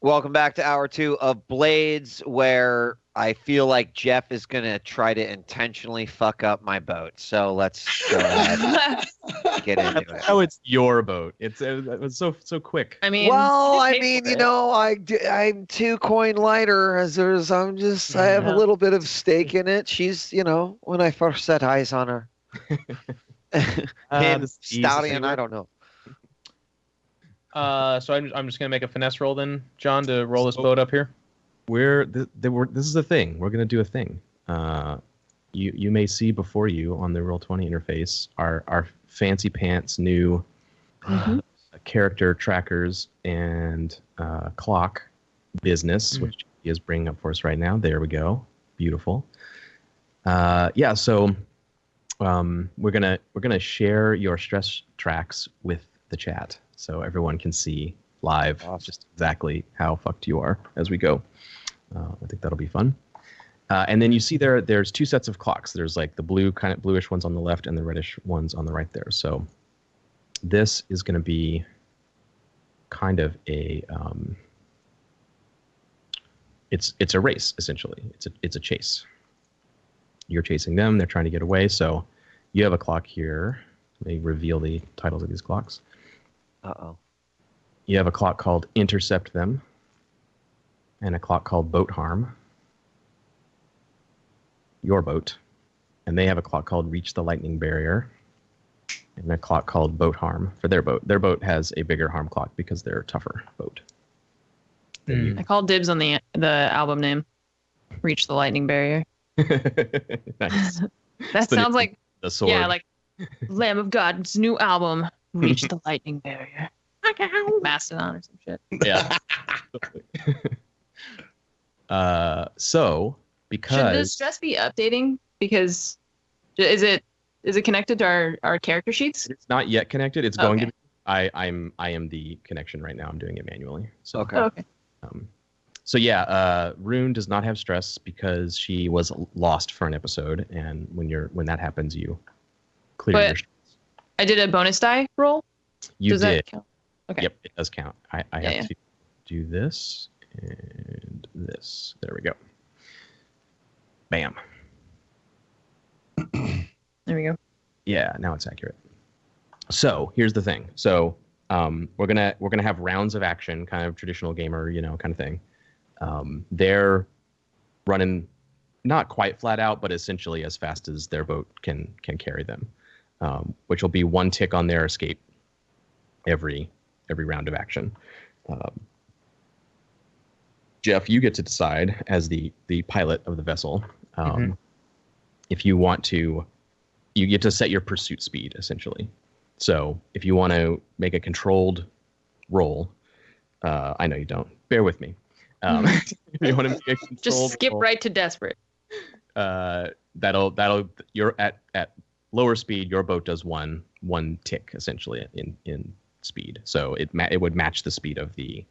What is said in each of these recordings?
Welcome back to hour 2 of Blades, where I feel like Jeff is going to try to intentionally fuck up my boat. So let's go ahead and get into it. Oh, it's your boat. It was so quick. I mean, I'm 2 coin lighter as there's, I have a little bit of stake in it. She's, when I first set eyes on her. Stallion, I don't know. So I'm just gonna make a finesse roll then, John, to roll this boat up here. This is a thing. We're gonna do a thing. You may see before you on the Roll20 interface our fancy pants new character trackers and clock business, which he is bringing up for us right now. There we go. Beautiful. So we're gonna share your stress tracks with the chat, so everyone can see live just exactly how fucked you are as we go. I think that'll be fun. And then you see there's 2 sets of clocks. There's like the blue, kind of bluish ones on the left and the reddish ones on the right there. So this is going to be kind of a it's a race essentially. It's a chase. You're chasing them. They're trying to get away. So you have a clock here. Let me reveal the titles of these clocks. Uh-oh. You have a clock called Intercept Them and a clock called Boat Harm. Your boat. And they have a clock called Reach the Lightning Barrier and a clock called Boat Harm for their boat. Their boat has a bigger harm clock because they're a tougher boat. I called dibs on the album name. Reach the Lightning Barrier. Nice. That sounds like the sword. Yeah, like Lamb of God's new album, Reach the Lightning Barrier. Mastodon or some shit. Yeah. So because should the stress be updating? Because is it connected to our character sheets? It's not yet connected. It's going to be. I am the connection right now. I'm doing it manually. So okay. So yeah, Rune does not have stress because she was lost for an episode, and when that happens, you clear your stress. I did a bonus die roll. Does that count? Okay. Yep, it does count. I have to do this and this. There we go. Bam. There we go. Yeah, now it's accurate. So here's the thing. So we're gonna have rounds of action, kind of traditional gamer, kind of thing. They're running not quite flat out, but essentially as fast as their boat can carry them, which will be 1 tick on their escape every round of action. Jeff, you get to decide as the pilot of the vessel. If you want to, you get to set your pursuit speed essentially. So if you want to make a controlled roll, I know you don't. Bear with me. If you want to make a controlled just skip roll, right to desperate. That'll you're at lower speed. Your boat does one tick essentially in speed. So it would match the speed of the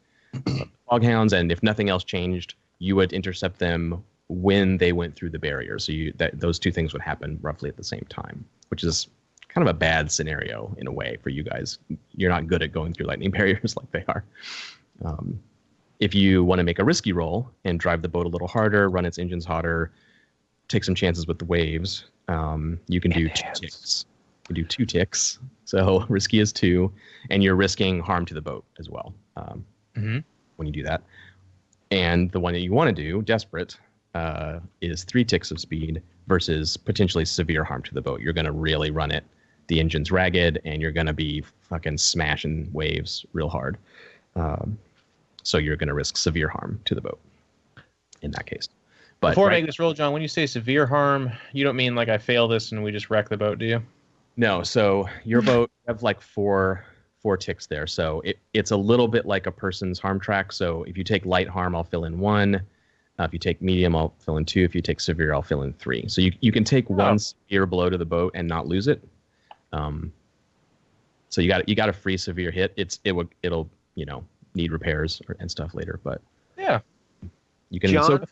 foghounds, and if nothing else changed, you would intercept them when they went through the barrier. So those 2 things would happen roughly at the same time, which is kind of a bad scenario in a way for you guys. You're not good at going through lightning barriers like they are. If you want to make a risky roll and drive the boat a little harder, run its engines hotter, take some chances with the waves, you can do 2 ticks. You can do 2 ticks. So risky is 2, and you're risking harm to the boat as well when you do that. And the one that you want to do, desperate, is 3 ticks of speed versus potentially severe harm to the boat. You're going to really run it. The engine's ragged, and you're going to be fucking smashing waves real hard. So you're going to risk severe harm to the boat in that case. But before I make this roll, John, when you say severe harm, you don't mean like I fail this and we just wreck the boat, do you? No. So your boat have like four ticks there. So it's a little bit like a person's harm track. So if you take light harm, I'll fill in 1. If you take medium, I'll fill in 2. If you take severe, I'll fill in 3. So you can take 1 severe blow to the boat and not lose it. So you got a free severe hit. It'll need repairs and stuff later, but yeah, you can. John,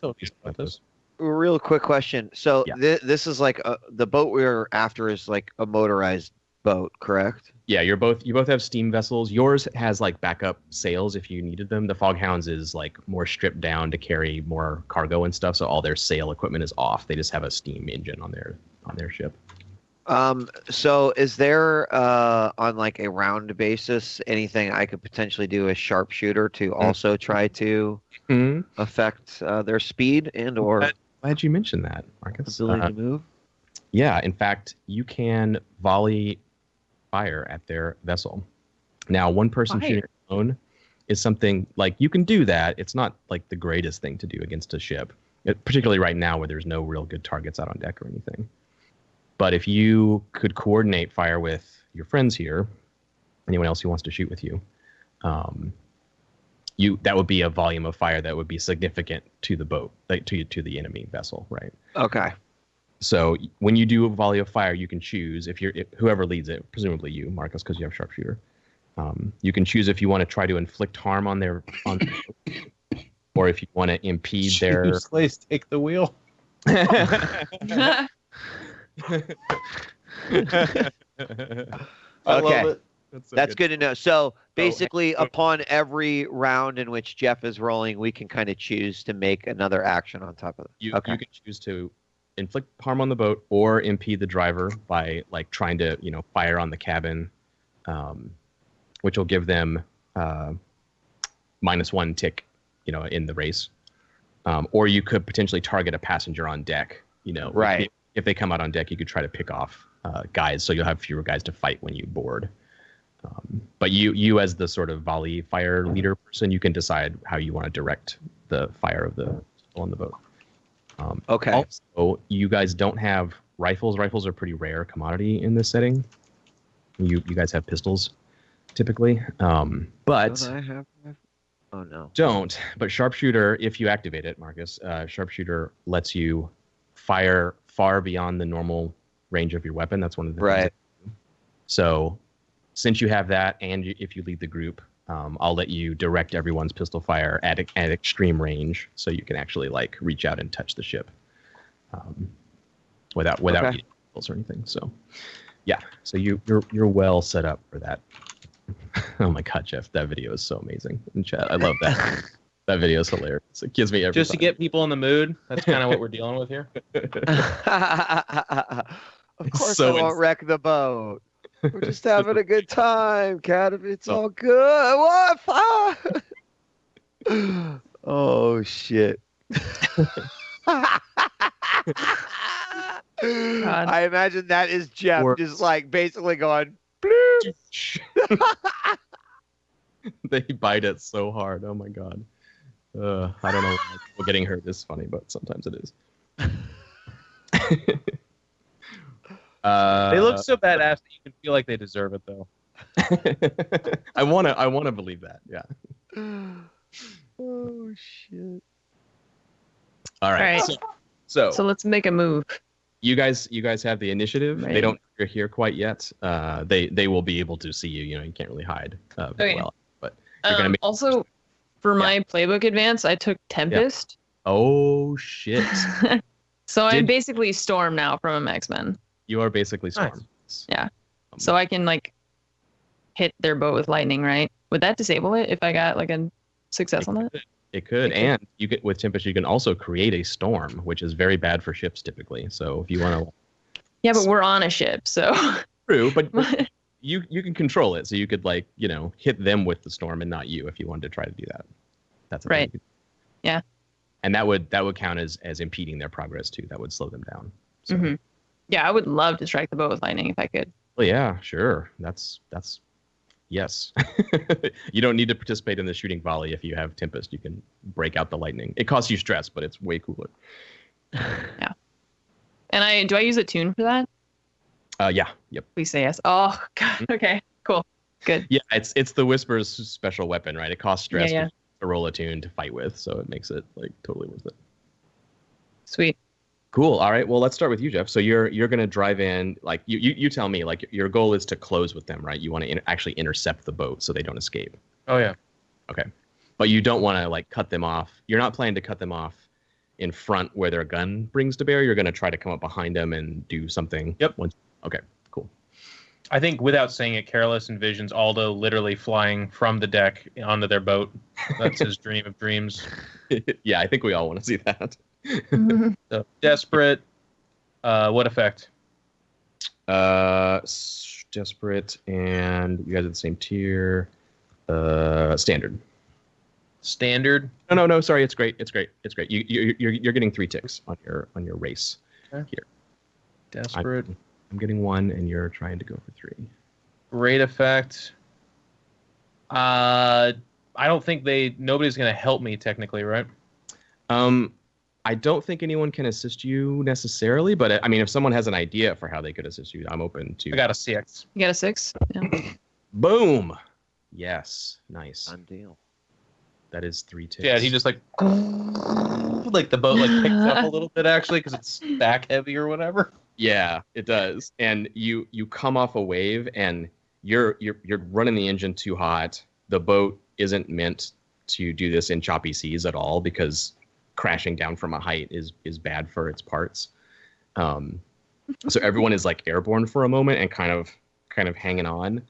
this. Real quick question. So this is like the boat we're after is like a motorized boat, correct? Yeah, you both have steam vessels. Yours has like backup sails if you needed them. The Foghounds is like more stripped down to carry more cargo and stuff, so all their sail equipment is off. They just have a steam engine on their ship. So is there on like a round basis anything I could potentially do as sharpshooter to also try to affect their speed and or Glad you mentioned that, Marcus. ability to move? Yeah, in fact, you can volley fire at their vessel. Now, one person shooting alone is something like you can do that. It's not like the greatest thing to do against a ship, particularly right now where there's no real good targets out on deck or anything. But if you could coordinate fire with your friends here, anyone else who wants to shoot with you, that would be a volume of fire that would be significant to the boat, like to the enemy vessel, right? Okay. So when you do a volley of fire, you can choose if whoever leads it, presumably you, Marcus, because you have sharpshooter. You can choose if you want to try to inflict harm on their, or if you want to impede their. Slays take the wheel. Okay. That's good to know. So basically, upon every round in which Jeff is rolling, we can kind of choose to make another action on top of it. You can choose to inflict harm on the boat or impede the driver by like trying to fire on the cabin, which will give them -1 tick in the race, or you could potentially target a passenger on deck. Right. If they come out on deck, you could try to pick off guys, so you'll have fewer guys to fight when you board. But you as the sort of volley fire leader person, you can decide how you want to direct the fire of the people on the boat. Okay. Also, you guys don't have rifles. Rifles are pretty rare commodity in this setting. You guys have pistols, typically. But don't I have? Oh no. Don't. But sharpshooter, if you activate it, Marcus, sharpshooter lets you fire far beyond the normal range of your weapon. That's one of the things. So, since you have that, and if you lead the group, I'll let you direct everyone's pistol fire at extreme range, so you can actually like reach out and touch the ship without needing pistols or anything. So, yeah. So you're well set up for that. Oh my God, Jeff, that video is so amazing in chat. I love that. That video is hilarious. It gives me every Just to time. get people in the mood. That's kind of what we're dealing with here. Of course, So I won't wreck the boat. We're just having a good time, Cat. It's all good. What? Oh shit. I imagine that is Jeff just like basically going. They bite it so hard. Oh my God. I don't know why people getting hurt is funny, but sometimes it is. They look so badass that you can feel like they deserve it, though. I wanna believe that. Yeah. Oh shit. All right. So let's make a move. you guys have the initiative. Right. They don't you're here quite yet. They will be able to see you. You can't really hide very well. But you're gonna make also for my playbook advance, I took Tempest. Oh shit. So I'm basically Storm now from X-Men. You are basically Storm. Nice. Yeah. So I can like hit their boat with lightning, right? Would that disable it if I got like a success on that? It could, and you get with Tempest, you can also create a storm, which is very bad for ships typically. So if you want to, Yeah, but we're on a ship, so true, but you can control it, so you could like hit them with the storm and not you if you wanted to try to do that. That's a right. thing. Yeah. And that would count as impeding their progress too. That would slow them down. So. Mm-hmm. Yeah, I would love to strike the boat with lightning if I could. Well, yeah, sure. That's yes. You don't need to participate in the shooting volley if you have Tempest. You can break out the lightning. It costs you stress, but it's way cooler. Yeah. And do I use ATTUNE for that? Yeah. Yep. Please say yes. Oh God. Okay. Cool. Good. Yeah, it's the Whisper's special weapon, right? It costs stress Yeah. to roll ATTUNE to fight with, so it makes it like totally worth it. Sweet. Cool. All right. Well, let's start with you, Jeff. So you're gonna drive in. Like you tell me. Like your goal is to close with them, right? You want to actually intercept the boat so they don't escape. Oh yeah. Okay. But you don't want to like cut them off. You're not planning to cut them off in front where their gun brings to bear. You're gonna try to come up behind them and do something. Yep. Okay. Cool. I think without saying it, Careless envisions Aldo literally flying from the deck onto their boat. That's his dream of dreams. Yeah, I think we all want to see that. So, Desperate. What effect? Desperate, and you guys are the same tier. Standard. Standard. No. Sorry, it's great. You're getting 3 ticks on your race here. Desperate. I'm getting 1, and you're trying to go for 3. Great effect. I don't think nobody's gonna help me technically, right? I don't think anyone can assist you necessarily, but I mean, if someone has an idea for how they could assist you, I'm open to. I got a 6. You got a 6? Yeah. Boom. Yes. Nice. Done deal. That is 3 ticks. Yeah, he just like the boat like picks up a little bit actually because it's back heavy or whatever. Yeah, it does. And you come off a wave and you're running the engine too hot. The boat isn't meant to do this in choppy seas at all because crashing down from a height is bad for its parts. So everyone is like airborne for a moment and kind of hanging on.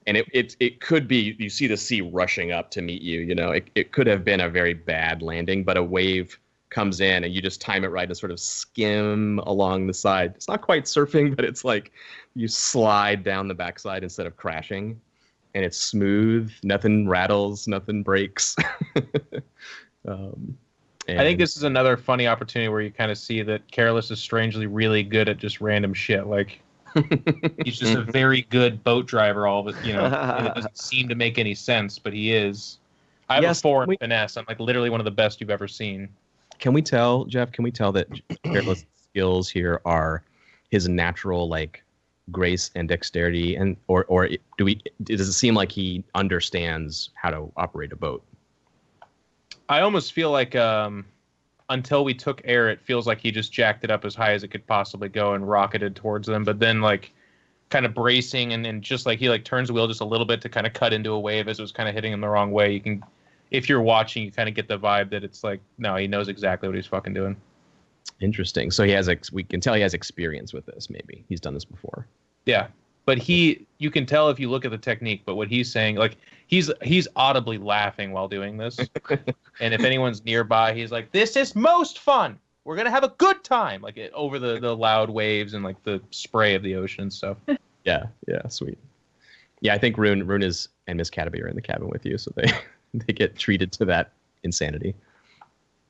And it could be, you see the sea rushing up to meet you, you know, it could have been a very bad landing, but a wave comes in and you just time it right to sort of skim along the side. It's not quite surfing, but it's like you slide down the backside instead of crashing, and it's smooth. Nothing rattles, nothing breaks. I think this is another funny opportunity where you kind of see that Careless is strangely really good at just random shit. Like, he's just a very good boat driver, all of it, you know, and it doesn't seem to make any sense, but he is. I have a 4 in finesse. I'm like literally one of the best you've ever seen. Can we tell, Jeff, that Careless' skills here are his natural, like, grace and dexterity, and or does it seem like he understands how to operate a boat? I almost feel like until we took air, it feels like he just jacked it up as high as it could possibly go and rocketed towards them. But then, like, kind of bracing and just like he like turns the wheel just a little bit to kind of cut into a wave as it was kind of hitting him the wrong way. You can, if you're watching, you kind of get the vibe that it's like, no, he knows exactly what he's fucking doing. Interesting. So we can tell he has experience with this. Maybe he's done this before. Yeah, but you can tell if you look at the technique. But what he's saying, like, he's audibly laughing while doing this. And if anyone's nearby, he's like, "This is most fun. We're gonna have a good time." Like over the loud waves and like the spray of the ocean and stuff. Yeah, sweet. Yeah, I think Rune and Miss Cataby are in the cabin with you, so they get treated to that insanity.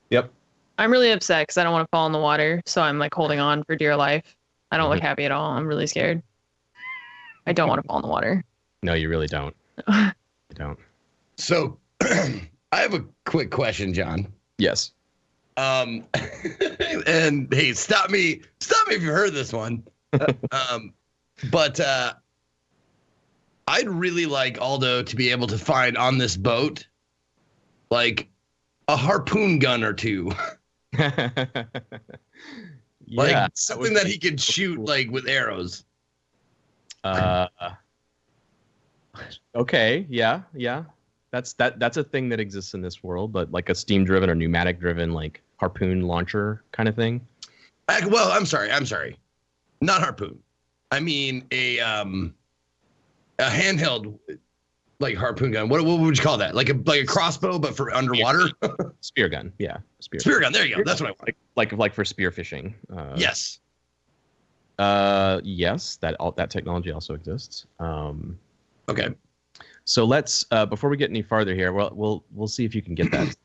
Yep. I'm really upset because I don't want to fall in the water, so I'm like holding on for dear life. I don't look happy at all. I'm really scared. I don't want to fall in the water. No, you really don't. You don't. So, I have a quick question, John. Yes. And hey, stop me if you heard this one. But I'd really like Aldo to be able to find on this boat like a harpoon gun or two. Like something that he could shoot cool. Like with arrows. Okay, yeah. That's a thing that exists in this world, but like a steam driven or pneumatic driven like harpoon launcher kind of thing. Well, I'm sorry. Not harpoon. I mean a handheld like harpoon gun. What would you call that? Like a crossbow, but for underwater. Spear gun. Yeah, spear gun. There you go. That's what I want. Like for spear fishing. Yes. Yes, that technology also exists. Okay. So let's before we get any farther here, we'll see if you can get that.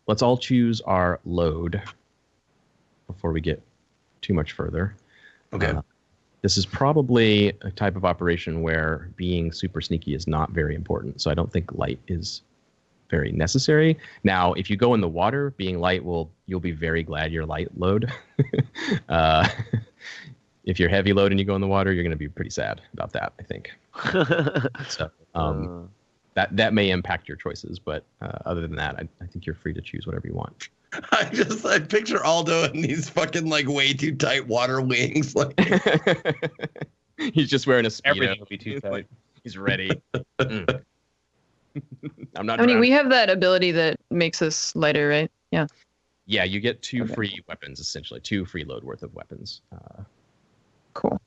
Let's all choose our load before we get too much further. Okay. This is probably a type of operation where being super sneaky is not very important. So I don't think light is very necessary. Now, if you go in the water, being light you'll be very glad you're light load. If you're heavy load and you go in the water, you're going to be pretty sad about that, I think. So that may impact your choices, but other than that, I think you're free to choose whatever you want. I picture Aldo in these fucking like way too tight water wings. Like he's just wearing a Speedo. Everything will be too tight. He's ready. I'm not. I mean, we have that ability that makes us lighter, right? Yeah. Yeah, you get 2 free weapons, essentially 2 free load worth of weapons. Cool.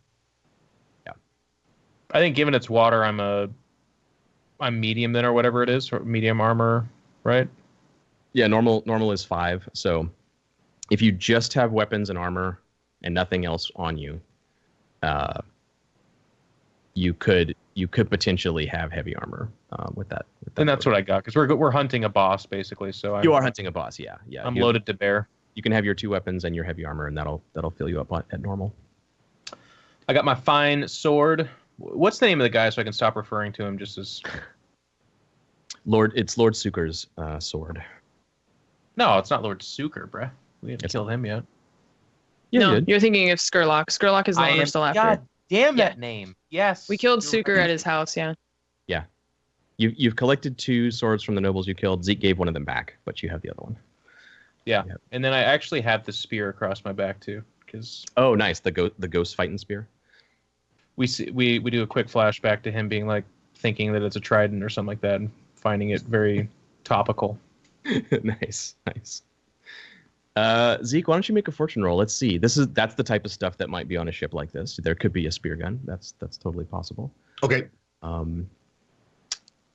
I think given it's water, I'm medium then, or whatever it is, or medium armor, right? Yeah, normal is 5. So if you just have weapons and armor and nothing else on you, you could potentially have heavy armor with that. And that's what I got, because we're hunting a boss basically. So you are hunting a boss, yeah. I'm loaded to bear. You can have your 2 weapons and your heavy armor, and that'll fill you up at normal. I got my fine sword. What's the name of the guy so I can stop referring to him just as It's Lord Suker's sword. No, it's not Lord Suker, bruh. We haven't killed him yet. Yeah, no, you did. you're thinking of Skurlock. Skurlock is the one we're still after. God damn that Yeah. name. Yes. We killed you're Suker right. at his house, yeah. Yeah. You've collected 2 swords from the nobles you killed. Zeke gave one of them back, but you have the other one. Yeah. Yep. And then I actually have the spear across my back too, because Oh, nice. The ghost fighting spear. we do a quick flashback to him being like thinking that it's a trident or something like that, and finding it very topical. Nice. Zeke, why don't you make a fortune roll? Let's see. That's the type of stuff that might be on a ship like this. There could be a spear gun. That's totally possible. Okay.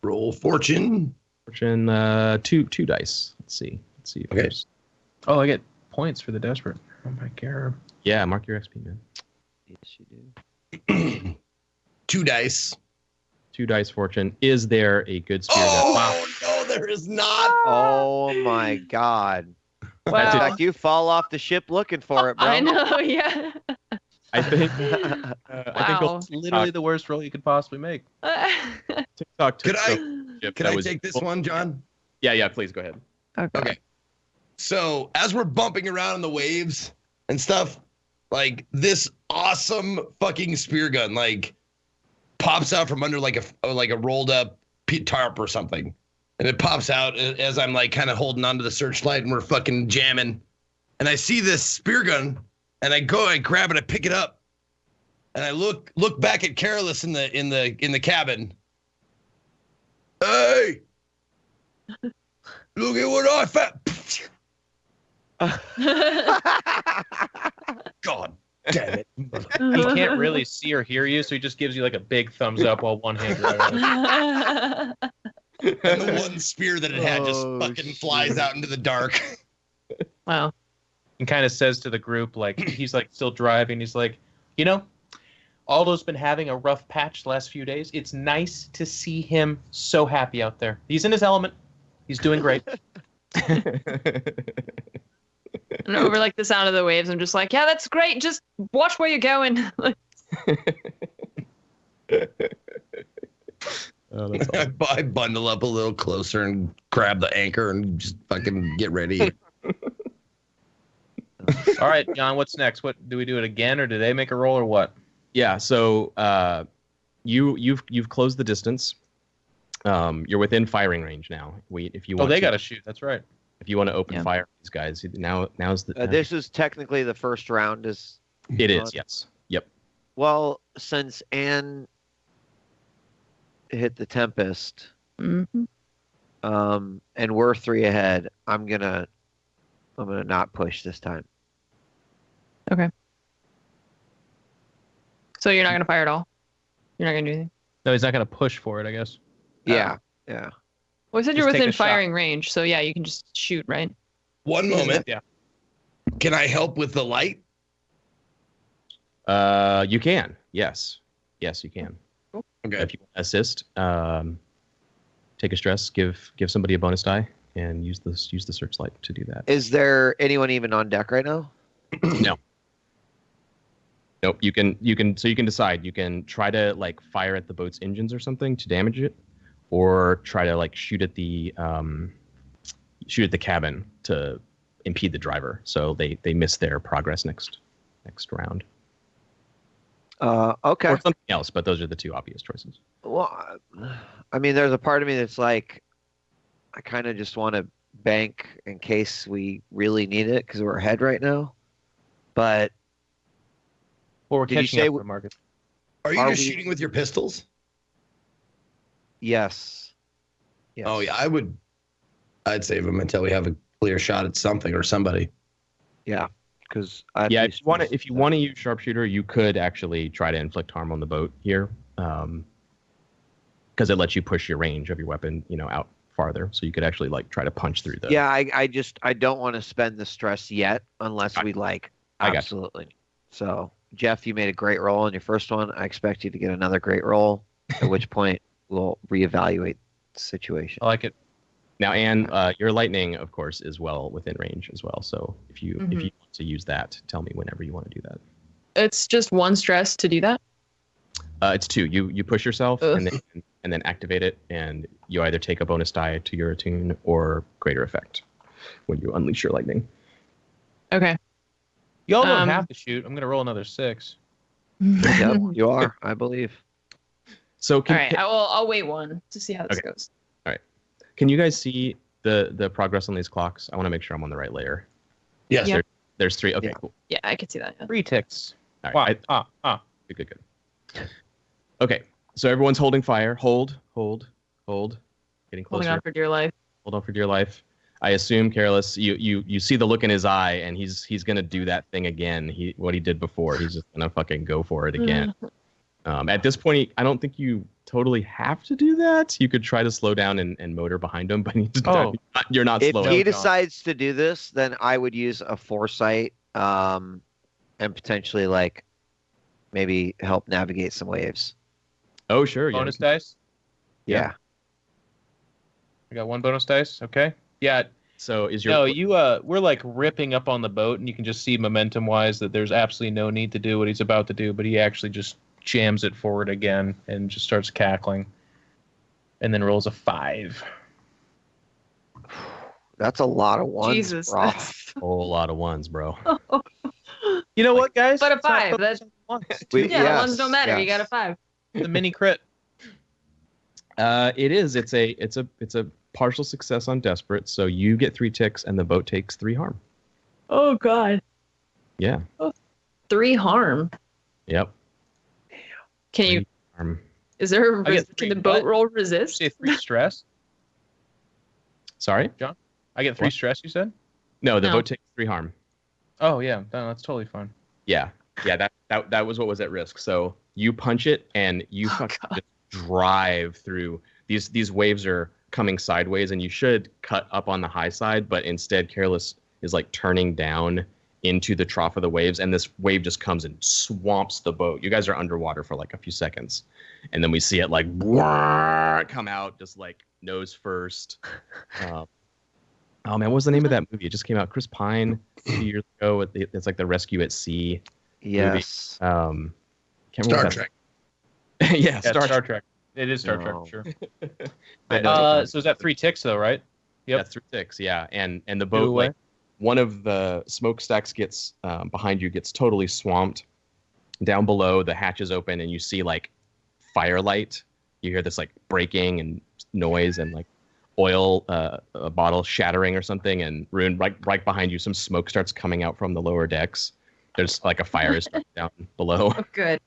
Roll fortune. Fortune 2 dice. Let's see. If Okay. there's- Oh, I get points for the desperate. Oh my god. Yeah, mark your XP, man. Yes, you do. 2 dice. 2 dice fortune. Is there a good spear gun? Oh, no, there is not. Oh my God! In Wow. fact, you fall off the ship looking for it, bro. I know, yeah. I think. I think Wow. It's literally the worst roll you could possibly make. TikTok. Could I ship Can that I was- take this one, John? Yeah. Please go ahead. Okay. So as we're bumping around in the waves and stuff, like this awesome fucking spear gun, like pops out from under like a rolled up tarp or something, and it pops out as I'm like kind of holding onto the searchlight and we're fucking jamming, and I see this spear gun, and I grab it, I pick it up, and I look back at Carolus in the cabin. Hey, look at what I found. God damn it. He can't really see or hear you, so he just gives you like a big thumbs up while one hand right on it. And the one spear that it had just Oh, fucking flies shit. out into the dark. Wow. And kind of says to the group, like, he's like still driving. He's like, you know, Aldo's been having a rough patch the last few days. It's nice to see him so happy out there. He's in his element. He's doing great. And over like the sound of the waves, I'm just like, yeah, that's great. Just watch where you're going. Oh, that's awesome. I bundle up a little closer and grab the anchor and just fucking get ready. All right, John, what's next? What do we do it again, or do they make a roll, or what? Yeah. So you've closed the distance. You're within firing range now. If you Oh, want they to, got to shoot. That's right. if you want to open Yeah. fire, these guys now's the. This is technically the first round. It is, yes. Yep. Well, since Anne hit the Tempest, Mhm. and we're 3 ahead, I'm gonna not push this time. So you're not gonna fire at all? You're not gonna do anything? No, he's not going to push for it, I guess. Yeah. Well, we said Just you're take within a shot. firing range, so yeah, you can just shoot, right? One moment. Yeah. Can I help with the light? You can. Yes, you can. Okay. If you want to assist, take a stress, give somebody a bonus die, and use the searchlight to do that. Is there anyone even on deck right now? No. Nope. You can decide. You can try to like fire at the boat's engines or something to damage it, or try to like shoot at the cabin to impede the driver, so they miss their progress next round. Okay. Or something else, but those are the 2 obvious choices. Well, I mean, there's a part of me that's like, I kind of just want to bank in case we really need it because we're ahead right now. But Well, we're Did you catching say up we- to the market. Are you Are just we- shooting with your pistols? yes. Oh yeah, I'd save them until we have a clear shot at something or somebody. Yeah. Because Yeah, if you want to use sharpshooter, you could actually try to inflict harm on the boat here. because it lets you push your range of your weapon, out farther, so you could actually like try to punch through the. Yeah, I don't want to spend the stress yet unless we like absolutely. So Jeff, you made a great roll in your first one. I expect you to get another great roll. At which point we'll reevaluate the situation. I like it. Now, Anne, your lightning, of course, is well within range as well. So if you want to use that, tell me whenever you want to do that. It's just one stress to do that. It's 2. You push yourself and then activate it, and you either take a bonus die to your attune or greater effect when you unleash your lightning. Okay. Y'all don't have to shoot. I'm gonna roll another 6. Yep, you are, I believe. So all right, I'll wait one to see how this goes. All right. Can you guys see the progress on these clocks? I want to make sure I'm on the right layer. Yes. Yeah. There's 3. Okay, Yeah. cool. Yeah, I can see that. Yeah. 3 ticks. All right. Wow. Good. Okay, so everyone's holding fire. Hold. Getting closer. Holding on for dear life. Hold on for dear life. I assume, Careless, you see the look in his eye, and he's gonna do that thing again. What he did before. He's just gonna fucking go for it again. At this point, I don't think you totally have to do that. You could try to slow down and motor behind him, but you're not If slow. he decides to do this, then I would use a foresight and potentially like maybe help navigate some waves. Oh, sure. Bonus dice? Yeah. I got 1 bonus dice. Okay. Yeah. So is your... No, we're like ripping up on the boat, and you can just see momentum-wise that there's absolutely no need to do what he's about to do, but he actually just jams it forward again and just starts cackling, and then rolls a 5. That's a lot of ones. Jesus. Bro. A whole lot of 1s, bro. You know what, guys? But a It's not 5. That's, We- yeah, yes, ones don't matter. yes. You got a 5. the mini crit. It is. It's a partial success on desperate. So you get 3 ticks, and the boat takes 3 harm. Oh God. Yeah. 3 harm. Yep. Can you? 3 harm. Is there? I get Can 3 the boat what? roll Did you resist? say 3 stress? Sorry. I get 3 What? stress, you said? No, the No. boat takes 3 harm. Oh, yeah. No, that's totally fine. Yeah. That was what was at risk. So you punch it, and you fucking just drive through. These waves are coming sideways, and you should cut up on the high side, but instead Careless is like turning down into the trough of the waves, and this wave just comes and swamps the boat. You guys are underwater for like a few seconds, and then we see it like come out just like nose first. Oh man, what was the name of that movie? It just came out. Chris Pine a few years ago. It's like the Rescue at Sea. Yes. Can't remember Star what Trek. that- yeah, Yeah, Star Trek. It is Star Trek, No. sure. I know. So is that 3 ticks, though, right? Yep. That's 3 ticks, yeah. And the Two boat, away. like one of the smokestacks gets behind you gets totally swamped. Down below, the hatch is open, and you see like firelight. You hear this like breaking and noise, and like oil a bottle shattering or something. And Rune, right behind you, some smoke starts coming out from the lower decks. There's like a fire is down below. Oh, good.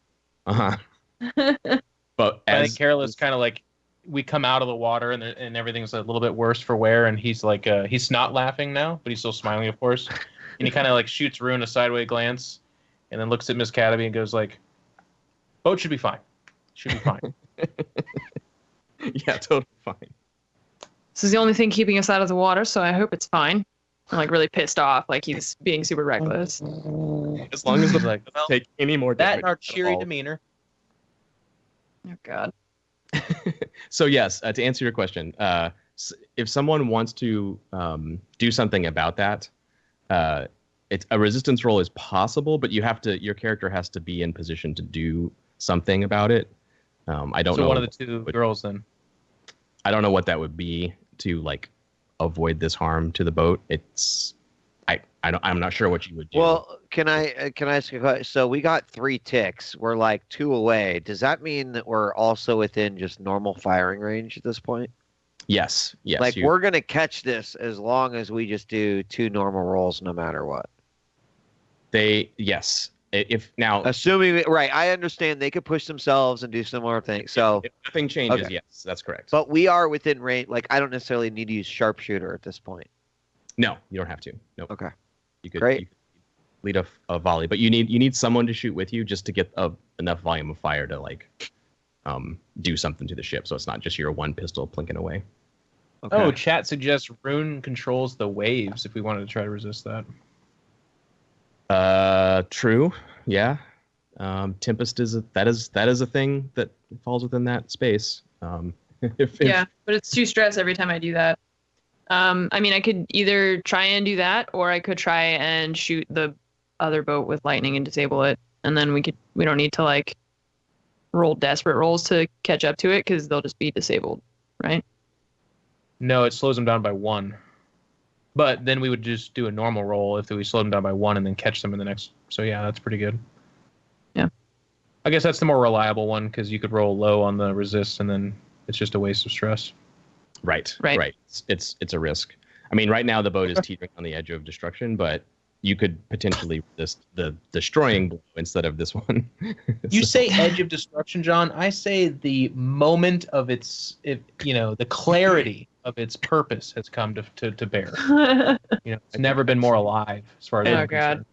But I think Careless kind of like, we come out of the water, and everything's a little bit worse for wear, and he's like, he's not laughing now, but he's still smiling, of course. And he kind of like shoots Rune a sideways glance, and then looks at Miss Cataby and goes like, boat should be fine. Should be fine. yeah, totally fine. This is the only thing keeping us out of the water, so I hope it's fine. I'm like really pissed off, like he's being super reckless. As long as the Like, well, take any more that and damage our at cheery all. demeanor. Oh God. So yes, to answer your question, if someone wants to do something about that, it's a resistance roll is possible, but your character has to be in position to do something about it. I don't know. So one of the 2 girls then. I don't know what that would be to like avoid this harm to the boat. I'm not sure what you would do. Well, can I ask you a question? So we got 3 ticks. We're like 2 away. Does that mean that we're also within just normal firing range at this point? yes. Like we're gonna catch this as long as we just do 2 normal rolls, no matter what. Yes. If now Assuming right, I understand they could push themselves and do similar things. So, if nothing changes, Okay. yes, that's correct. but we are within range. Like I don't necessarily need to use sharpshooter at this point. No, you don't have to. Nope. Okay. You could, Great. you could lead a volley, but you need someone to shoot with you just to get enough volume of fire to like do something to the ship. So it's not just your one pistol plinking away. Okay. Oh, chat suggests Rune controls the waves if we wanted to try to resist that. True. Yeah. Tempest is a thing that falls within that space. Yeah, but it's 2 stress every time I do that. I mean, I could either try and do that, or I could try and shoot the other boat with lightning and disable it, and then we don't need to like roll desperate rolls to catch up to it because they'll just be disabled, right? No, it slows them down by 1. But then we would just do a normal roll if we slowed them down by 1 and then catch them in the next. So yeah, that's pretty good. Yeah. I guess that's the more reliable one because you could roll low on the resist and then it's just a waste of stress. Right. Right. It's a risk. I mean, right now the boat is teetering on the edge of destruction, but you could potentially resist the destroying blow instead of this one. You say edge of destruction, John. I say the moment of the clarity of its purpose has come to bear. It's never been more alive as far as Oh, I'm God. concerned.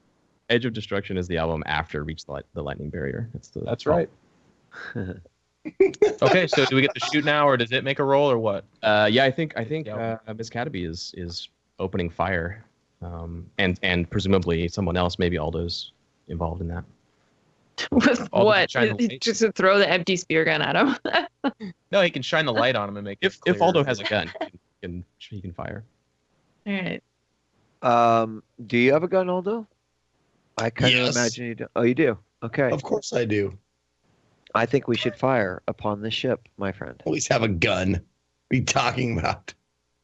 Edge of Destruction is the album after Reach the Lightning Barrier. That's right. Okay, so do we get to shoot now, or does it make a roll, or what? Yeah, I think Yeah. Miss Cataby is opening fire, and presumably someone else, maybe Aldo's involved in that. With All the what? China lights. Just to throw the empty spear gun at him. No, he can shine the light on him and make it If clear. Aldo has a gun, he can fire. All right. Do you have a gun, Aldo? I kind of Yes. imagine you do. Oh, you do. Okay. Of course I do. I think we should fire upon the ship, my friend. Always have a gun. What are you talking about?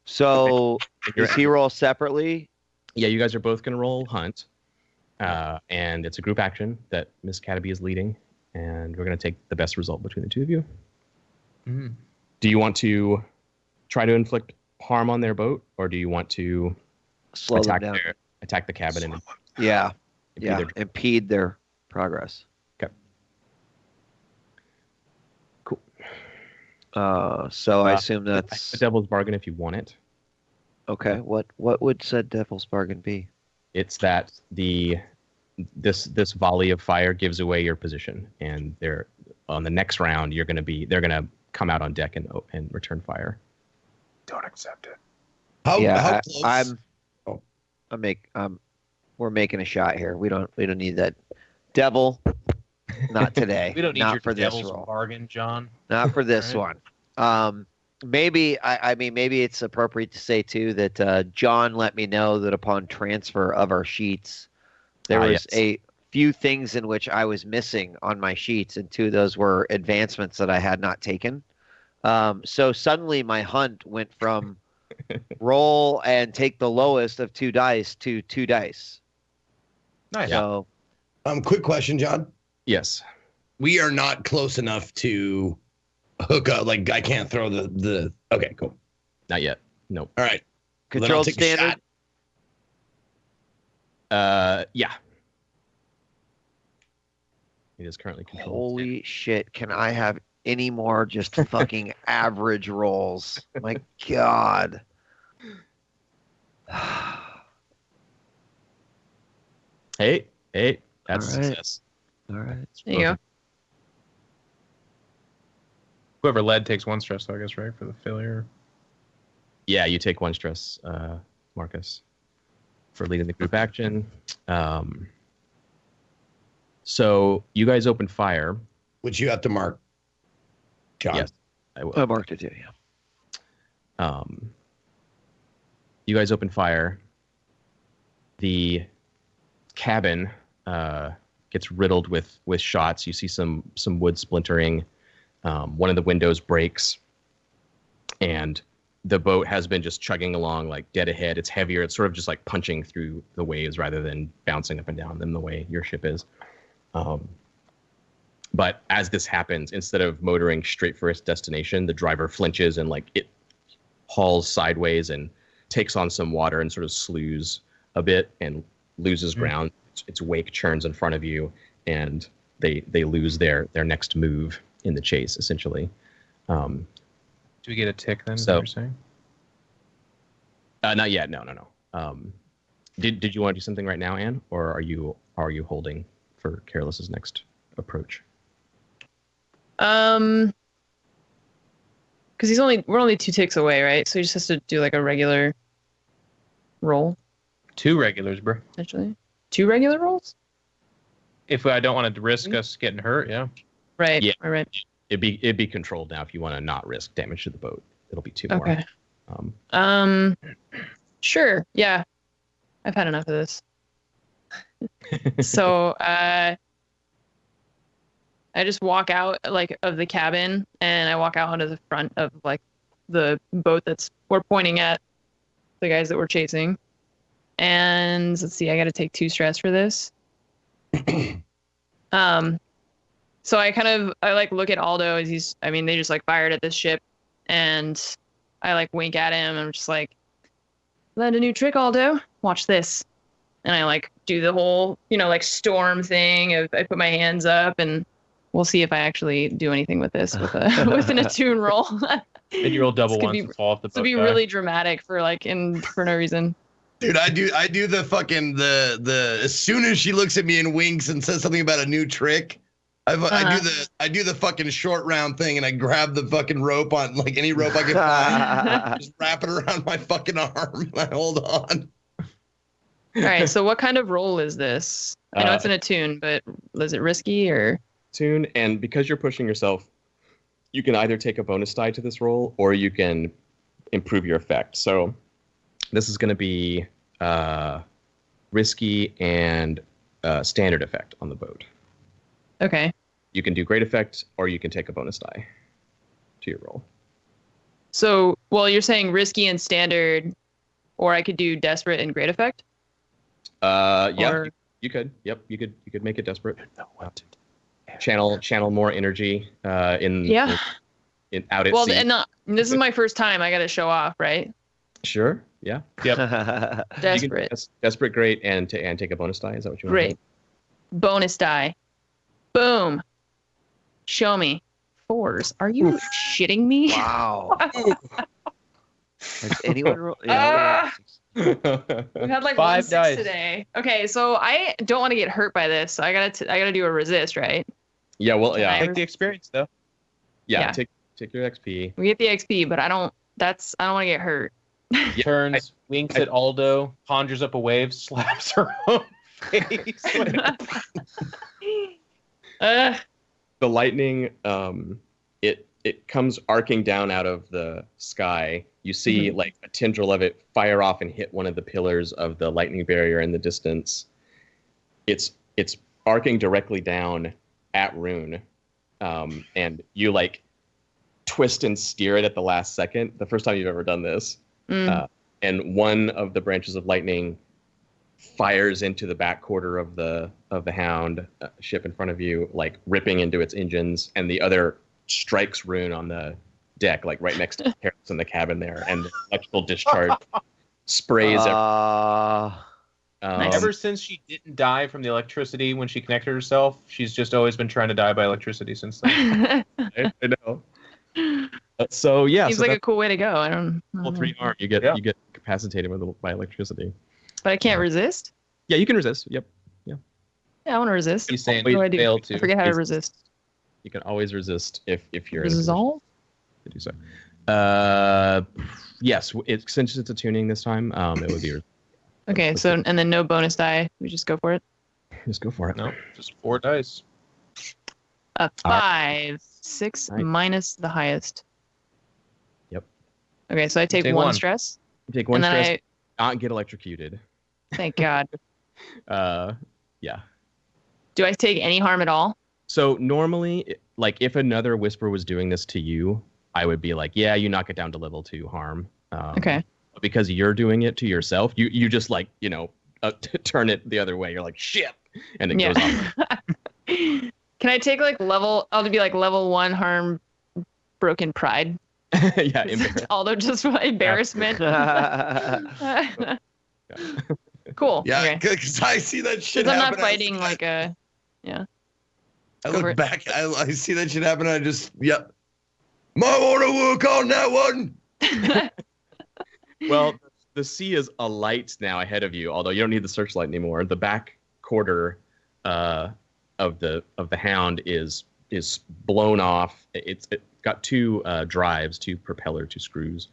So, does he roll separately? Yeah, you guys are both gonna roll hunt, and it's a group action that Miss Cataby is leading, and we're gonna take the best result between the two of you. Mhm. Do you want to try to inflict harm on their boat, or do you want to Slow them down. attack the cabin and Yeah. impede Yeah. their- Impede their progress. Okay. Cool. So I assume that's the devil's bargain if you want it. okay. What would said devil's bargain be? It's that this volley of fire gives away your position, and they're on the next round. They're gonna come out on deck and return fire. Don't accept it. How Yeah, close? we're making a shot here. We don't need that devil. Not today. We don't need not your for this devil's roll. bargain, John. Not for this Right. one. Maybe maybe it's appropriate to say too that John let me know that upon transfer of our sheets, there was Yes. a few things in which I was missing on my sheets, and 2 of those were advancements that I had not taken. So suddenly my hunt went from roll and take the lowest of 2 dice to 2 dice. Nice. So Quick question, John. Yes. We are not close enough to hook up. Like I can't throw the. Okay, cool. Not yet. Nope. All right. Well, then I'll controlled take a standard. shot. Yeah. It is currently controlled. Holy shit! Can I have any more just fucking average rolls? My God. Hey, that's All right. success. All right. There you go. Whoever led takes 1 stress, though, I guess, right, for the failure. Yeah, you take 1 stress, Marcus, for leading the group action. So you guys open fire. Which you have to mark, John. Yes, I will. I marked it too. Yeah. You guys open fire. The cabin gets riddled with shots. You see some wood splintering. One of the windows breaks, and the boat has been just chugging along like dead ahead. It's heavier. It's sort of just like punching through the waves rather than bouncing up and down them the way your ship is. But as this happens, instead of motoring straight for its destination, the driver flinches and like it hauls sideways and takes on some water and sort of slews a bit and loses ground. Its wake churns in front of you, and they lose their next move in the chase, essentially. Do we get a tick then? Is So- that what you're saying? Not yet. No. Did you want to do something right now, Anne, or are you holding for Careless's next approach? Because we're only 2 ticks away, right? So he just has to do like a regular roll. 2 regulars, bro. Essentially, 2 regular rolls. If I don't want to risk us getting hurt, yeah. Right. Yeah. Right. It'd be controlled now if you want to not risk damage to the boat. It'll be 2 more. Okay. Sure. Yeah. I've had enough of this. So I just walk out like of the cabin, and I walk out onto the front of like the boat we're pointing at the guys that we're chasing. And let's see, I got to take 2 stress for this. So I like look at Aldo as they just like fired at this ship, and I like wink at him. I'm just like, learned a new trick, Aldo. Watch this. And I like do the whole, like storm thing of I put my hands up, and we'll see if I actually do anything with this with an attune roll. And you roll double ones and fall off the boat. This would be really dramatic for no reason. Dude, I do the fucking the as soon as she looks at me and winks and says something about a new trick, I do the fucking short round thing, and I grab the fucking rope on like any rope I can find, just wrap it around my fucking arm, and I hold on. All right, so what kind of roll is this? I know it's an attune, but is it risky or? Attune, and because you're pushing yourself, you can either take a bonus die to this roll, or you can improve your effect. So this is going to be risky and standard effect on the boat. Okay. You can do great effect, or you can take a bonus die to your roll. So, you're saying risky and standard, or I could do desperate and great effect? Yeah, you could. Yep, you could make it desperate. Channel more energy out at sea. And this is my first time. I got to show off, right? Sure. Yeah. Yep. Desperate. Desperate, great, and take a bonus die. Is that what you want? Great. Bonus die. Boom. Show me. 4s. Are you shitting me? Wow. Has anyone rolled? We've had like 5 1 6 dice today. Okay, so I don't want to get hurt by this. So I gotta do a resist, right? Yeah. Well, yeah. Take the experience though. Yeah. Take your XP. We get the XP, but I don't want to get hurt. Turns, winks at Aldo, conjures up a wave, slaps her own face. The lightning, it comes arcing down out of the sky. You see like a tendril of it fire off and hit one of the pillars of the lightning barrier in the distance. It's arcing directly down at Rune, and you like twist and steer it at the last second. The first time you've ever done this, and one of the branches of lightning fires into the back quarter of the Hound ship in front of you, like ripping into its engines, and the other strikes Rune on the deck, like right next to Harris in the cabin there, and the electrical discharge sprays Ever since she didn't die from the electricity when she connected herself, she's just always been trying to die by electricity since then. I know. So yeah, seems like a cool way to go. I don't All 3 arm. You get incapacitated by electricity. But I can't resist. Yeah, you can resist. Yep. Yeah, I want to resist. He's saying what do I do? fail to. I forget how to resist. You can always resist if you're Resolve? in a position to do so. Yes, since it's a tuning this time, it would be. Okay, so and then no bonus die. We just go for it. Just go for it. No, just 4 dice. A 5, 6 Right. minus the highest. Yep. Okay, so I take 1 stress. You take 1 and then stress. Not get electrocuted. Thank God. Yeah. Do I take any harm at all? So normally, like if another Whisper was doing this to you, I would be like, yeah, you knock it down to level 2 harm. Okay. Because you're doing it to yourself, you just like, turn it the other way. You're like, shit. And it goes off. Can I take like I'll be like level 1 harm, broken pride? Yeah. Although just my embarrassment. Cool. Yeah, because I see that shit I'm happen. not fighting like a, yeah. I look back, I see that shit happen, and I just, yep. Might want to work on that one. Well, the sea is alight now ahead of you, although you don't need the searchlight anymore. The back quarter of the Hound is blown off. It's got two drives, two propeller, two screws.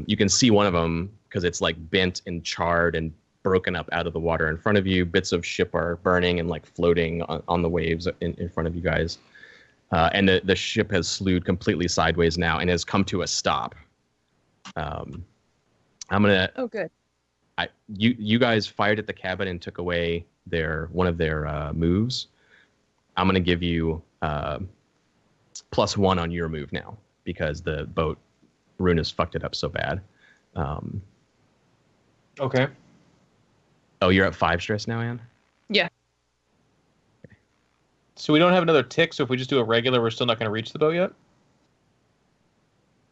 You can see one of them because it's like bent and charred and broken up out of the water in front of you. Bits of ship are burning and like floating on the waves in front of you guys. And the ship has slewed completely sideways now and has come to a stop. I'm gonna. Oh, good. You guys fired at the cabin and took away one of their moves. I'm gonna give you +1 on your move now because the boat Rune has fucked it up so bad. Okay. Oh, you're at 5 stress now, Anne? Yeah. So we don't have another tick, so if we just do a regular, we're still not going to reach the boat yet?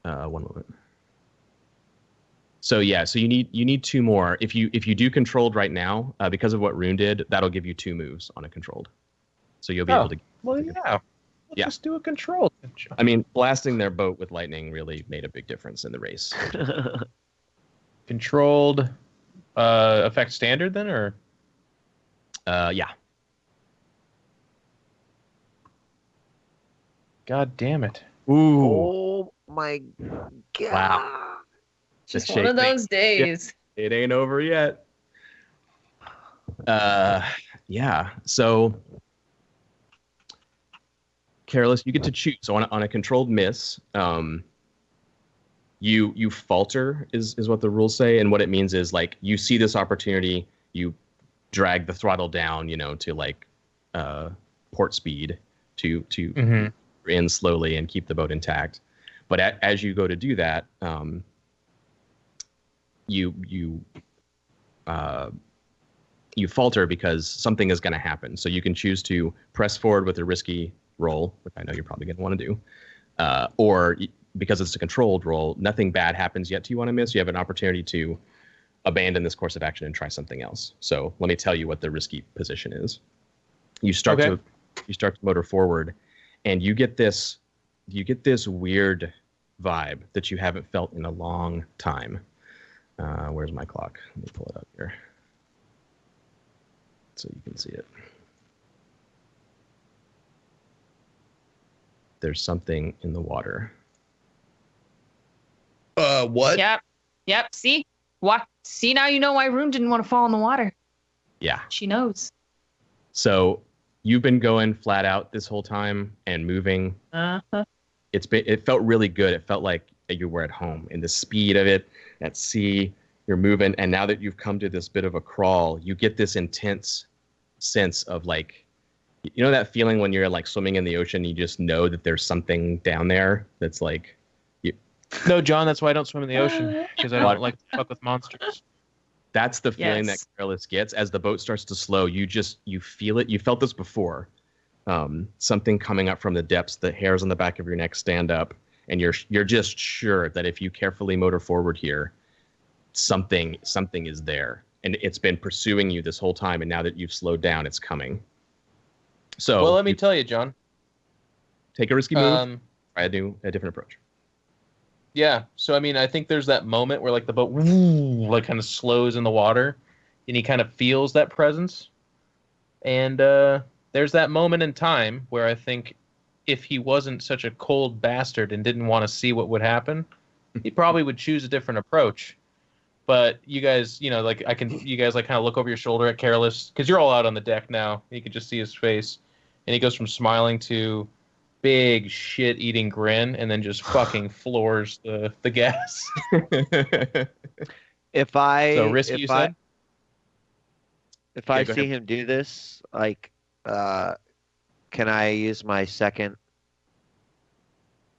1 moment. So yeah, so you need 2 more. If you do controlled right now, because of what Rune did, that'll give you 2 moves on a controlled. So you'll be able to. Well, yeah. Let's just do a control. I mean, blasting their boat with lightning really made a big difference in the race. Controlled affect standard then, or? Yeah. God damn it. Ooh. Oh my god. Wow. Just one of those days. Yeah, it ain't over yet. Yeah. So, Careless, you get to choose. So on a controlled miss, you falter is what the rules say, and what it means is like you see this opportunity, you drag the throttle down, to like port speed to in slowly and keep the boat intact. But as you go to do that, you falter because something is going to happen. So you can choose to press forward with a risky roll, which I know you're probably going to want to do, or because it's a controlled roll, nothing bad happens yet to you on a miss. You have an opportunity to abandon this course of action and try something else. So let me tell you what the risky position is. You start to motor forward, and you get this weird vibe that you haven't felt in a long time. Where's my clock? Let me pull it up here so you can see it. There's something in the water. What? Yep. See? What? See, now you know why Rune didn't want to fall in the water. Yeah. She knows. So you've been going flat out this whole time and moving. Uh-huh. It felt really good. It felt like you were at home in the speed of it at sea. You're moving, and now that you've come to this bit of a crawl, you get this intense sense of like, that feeling when you're like swimming in the ocean, you just know that there's something down there that's like. No, John, that's why I don't swim in the ocean, because I don't like to fuck with monsters. That's the feeling that Careless gets as the boat starts to slow. You feel it. You felt this before. Something coming up from the depths, the hairs on the back of your neck stand up, and you're just sure that if you carefully motor forward here, something is there, and it's been pursuing you this whole time. And now that you've slowed down, it's coming. So, well, let me tell you, John. Take a risky move. Try a different approach. Yeah. So, I mean, I think there's that moment where like the boat like kind of slows in the water, and he kind of feels that presence. And there's that moment in time where I think if he wasn't such a cold bastard and didn't want to see what would happen, he probably would choose a different approach. But you guys, you guys like kind of look over your shoulder at Careless, because you're all out on the deck now. You can just see his face, and he goes from smiling to big shit-eating grin, and then just fucking floors the gas. If I see him do this, like, can I use my second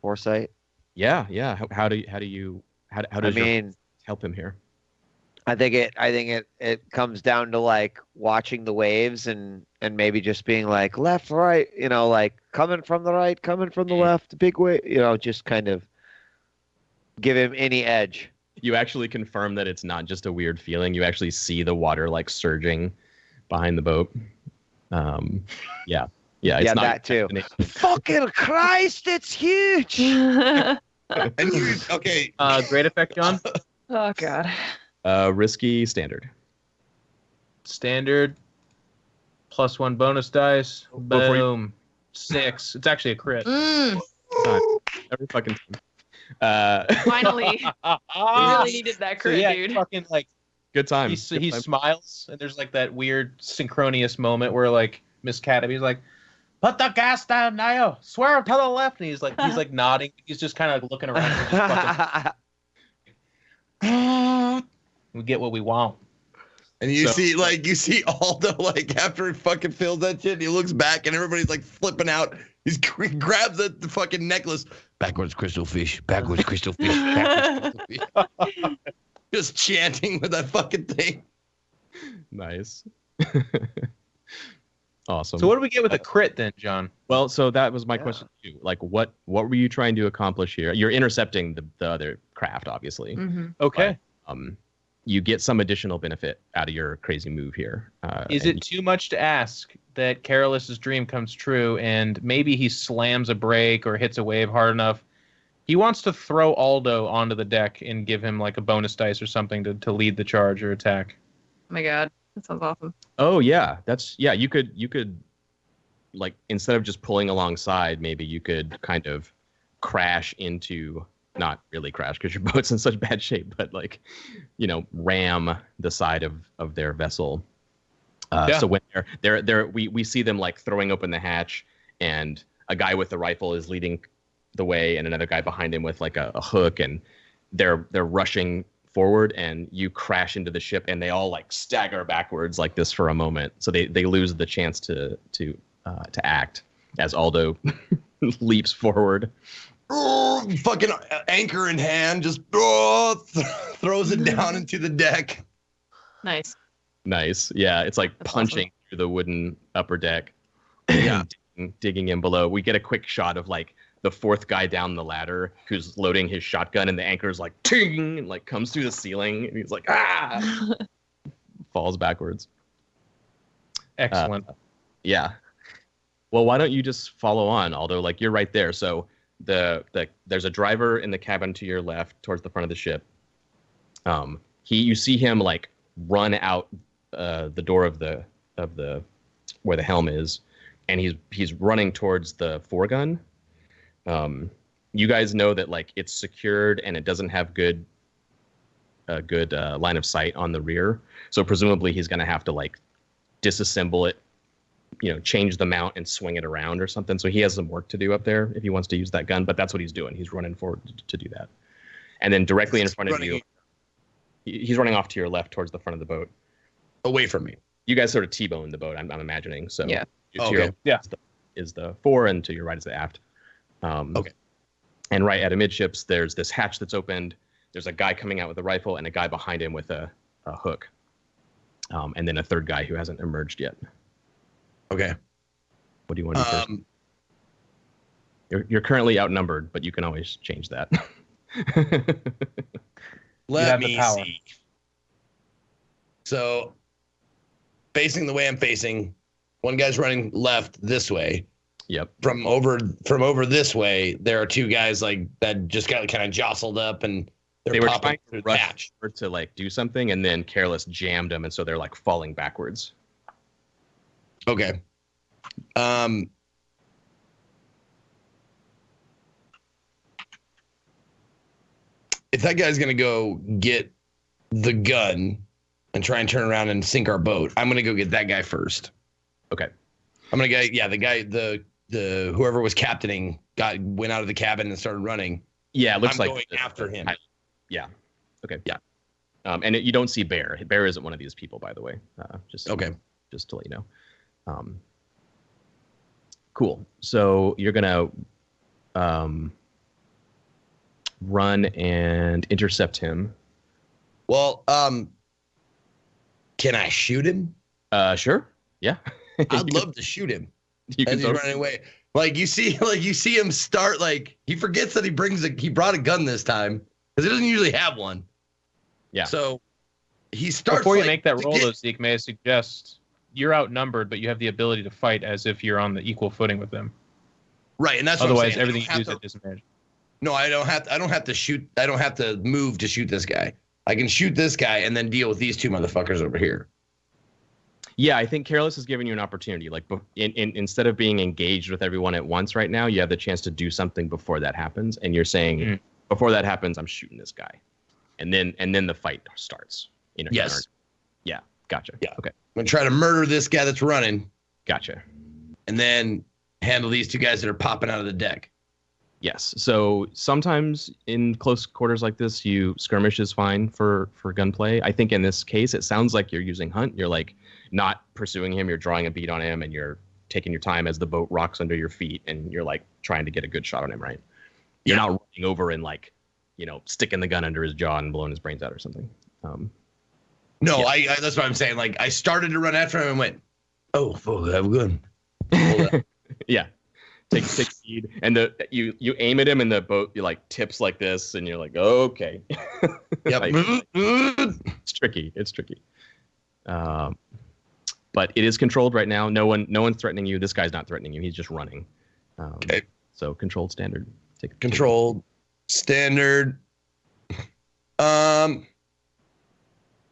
foresight? Yeah. How does help him here? I think it comes down to like watching the waves and maybe just being like left, right, like coming from the right, coming from the left, big wave, just kind of give him any edge. You actually confirm that it's not just a weird feeling. You actually see the water like surging behind the boat. Yeah. It's not that too. Fucking Christ, it's huge. And okay. Great effect, John. Oh God. Risky standard. Standard. +1 bonus dice. Boom. 6. It's actually a crit. Every fucking time. Finally, we really needed that crit, dude. Fucking like good time. He Good time. smiles, and there's like that weird synchronous moment where like Miss Cataby's like, "Put the gas down now, swerve to the left," and he's like nodding. He's just kind of looking around. And just fucking, we get what we want. And you see Aldo, like, after he fucking fills that shit, he looks back and everybody's like flipping out. He grabs the fucking necklace. Backwards crystal fish, backwards crystal fish, backwards crystal fish. Just chanting with that fucking thing. Nice. Awesome. So what do we get with a crit then, John? Well, so that was my question too. Like, what were you trying to accomplish here? You're intercepting the other craft, obviously. Mm-hmm. Okay. But, you get some additional benefit out of your crazy move here. Is it too much to ask that Careless's dream comes true and maybe he slams a brake or hits a wave hard enough? He wants to throw Aldo onto the deck and give him like a bonus dice or something to lead the charge or attack. Oh my god, that sounds awesome. Oh yeah, you could like, instead of just pulling alongside, maybe you could kind of crash into, not really crash because your boat's in such bad shape, but like, ram the side of their vessel. So when we see them like throwing open the hatch, and a guy with a rifle is leading the way, and another guy behind him with like a hook, and they're rushing forward, and you crash into the ship, and they all like stagger backwards like this for a moment, so they lose the chance to act as Aldo leaps forward. Fucking anchor in hand, just throws it down into the deck. Nice. Yeah, it's like That's punching awesome. through the wooden upper deck. Yeah. digging in below. We get a quick shot of like the fourth guy down the ladder who's loading his shotgun, and the anchor's like ting, and like comes through the ceiling, and he's like falls backwards. Excellent. Yeah. Well, why don't you just follow on? Although, like, you're right there. So there's a driver in the cabin to your left, towards the front of the ship. You see him like run out the door of the where the helm is, and he's running towards the foregun. You guys know that like it's secured and it doesn't have good line of sight on the rear. So presumably he's gonna have to like disassemble it, change the mount and swing it around or something. So he has some work to do up there if he wants to use that gun, but that's what he's doing. He's running forward to do that. And then directly in front of you, he's running off to your left towards the front of the boat. Away from me. You guys sort of T-bone the boat, I'm imagining. So yeah. To your left is the fore, and to your right is the aft. Okay. And right at amidships, there's this hatch that's opened. There's a guy coming out with a rifle and a guy behind him with a hook. And then a third guy who hasn't emerged yet. Okay. What do you want to do first? You're currently outnumbered, but you can always change that. Let me see. So, facing the way I'm facing, one guy's running left this way. Yep. From over this way, there are two guys like that just got kind of jostled up, and they were popping trying through to the rush hatch forward to like do something, and then Careless jammed them, and so they're like falling backwards. Okay. If that guy's gonna go get the gun and try and turn around and sink our boat, I'm gonna go get that guy first. Okay. I'm gonna go. Yeah, the whoever was captaining went out of the cabin and started running. Yeah, it looks I'm like going after him. Yeah. Okay. Yeah. And you don't see Bear. Bear isn't one of these people, by the way. Just to let you know. Cool. So you're gonna run and intercept him. Well, can I shoot him? Sure. Yeah. I'd love to shoot him You as can he's running away. Like you see him start, like he forgets that he brought a gun this time because he doesn't usually have one. Yeah. So he starts. Before you make that roll, though, Zeke, may I suggest you're outnumbered, but you have the ability to fight as if you're on the equal footing with them. Right, and that's otherwise what I'm saying. everything you do is at disadvantage. No, I don't have to shoot. I don't have to move to shoot this guy. I can shoot this guy and then deal with these two motherfuckers over here. Yeah, I think Careless is giving you an opportunity. Like, instead of being engaged with everyone at once right now, you have the chance to do something before that happens. And you're saying, before that happens, I'm shooting this guy, and then the fight starts. Yes. Yeah. Gotcha. Yeah. Okay. I'm gonna try to murder this guy that's running. Gotcha. And then handle these two guys that are popping out of the deck. Yes. So sometimes in close quarters like this, skirmish is fine for gunplay. I think in this case, it sounds like you're using hunt. You're like not pursuing him. You're drawing a bead on him, and you're taking your time as the boat rocks under your feet, and you're like trying to get a good shot on him, right? You're not running over and like, sticking the gun under his jaw and blowing his brains out or something. No, yeah. That's what I'm saying. Like, I started to run after him and went, oh, fuck, I'm good. Yeah. Take speed, and you aim at him, and the boat tips like this, and you're like, oh, okay. Yep. It's tricky. It's tricky. But it is controlled right now. No one's threatening you. This guy's not threatening you. He's just running. Okay. So controlled standard. Controlled standard. And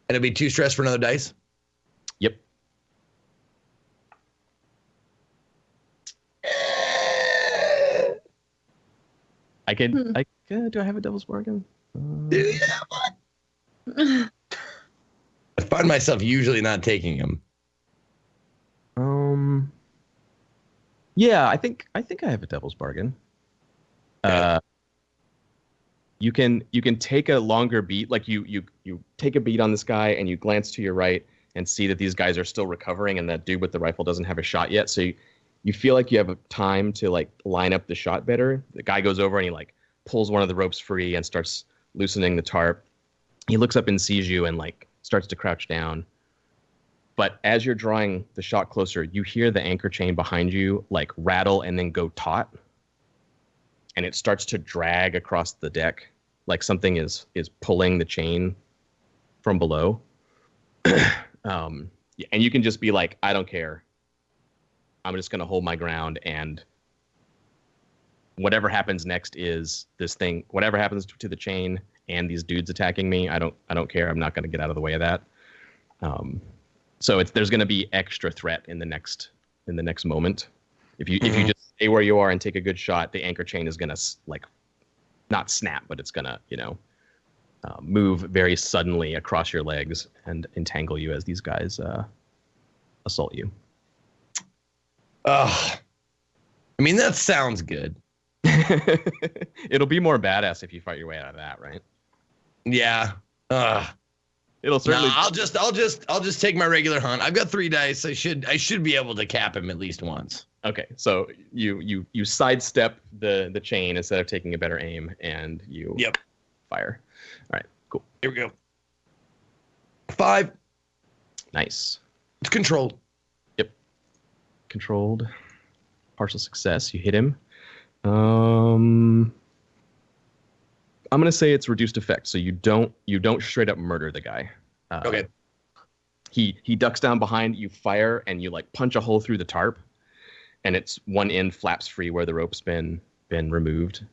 it'll be 2 stress for another dice. Yep. Do I have a devil's bargain? Do you have one? I find myself usually not taking him. Yeah, I think I have a devil's bargain. Okay. You can take a longer beat, like you take a beat on this guy, and you glance to your right and see that these guys are still recovering, and that dude with the rifle doesn't have a shot yet. So you feel like you have time to line up the shot better. The guy goes over and he pulls one of the ropes free and starts loosening the tarp. He looks up and sees you and starts to crouch down. But as you're drawing the shot closer, you hear the anchor chain behind you rattle and then go taut. And it starts to drag across the deck like something is pulling the chain from below. And you can just be like, I don't care. I'm just going to hold my ground, and whatever happens next is this thing. Whatever happens to the chain and these dudes attacking me, I don't care. I'm not going to get out of the way of that. So there's going to be extra threat in the next moment. If you just stay where you are and take a good shot, the anchor chain is going to not snap, but it's going to move very suddenly across your legs and entangle you as these guys assault you. I mean, that sounds good. It'll be more badass if you fight your way out of that, right? Yeah. It'll certainly. No, I'll just take my regular hunt. I've got 3 dice. I should be able to cap him at least once. Okay, so you sidestep the chain instead of taking a better aim, and you fire. All right, cool. Here we go. 5. Nice. It's controlled. Yep. Controlled. Partial success. You hit him. I'm gonna say it's reduced effect, so you don't straight up murder the guy. Okay. He ducks down behind you, fire, and you punch a hole through the tarp, and it's one end flaps free where the rope's been removed.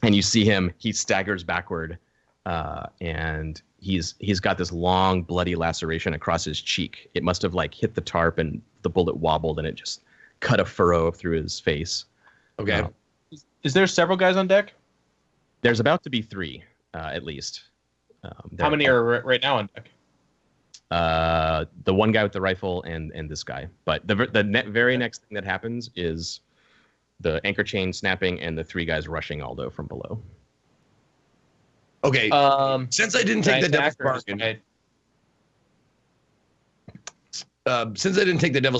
And you see him. He staggers backward, and he's got this long bloody laceration across his cheek. It must have hit the tarp, and the bullet wobbled, and it just cut a furrow through his face. Okay. Is there several guys on deck? There's about to be 3, at least. How many are right now on deck? The one guy with the rifle and this guy. But the very next thing that happens is the anchor chain snapping and the 3 guys rushing Aldo from below. Okay. Since I didn't take the devil's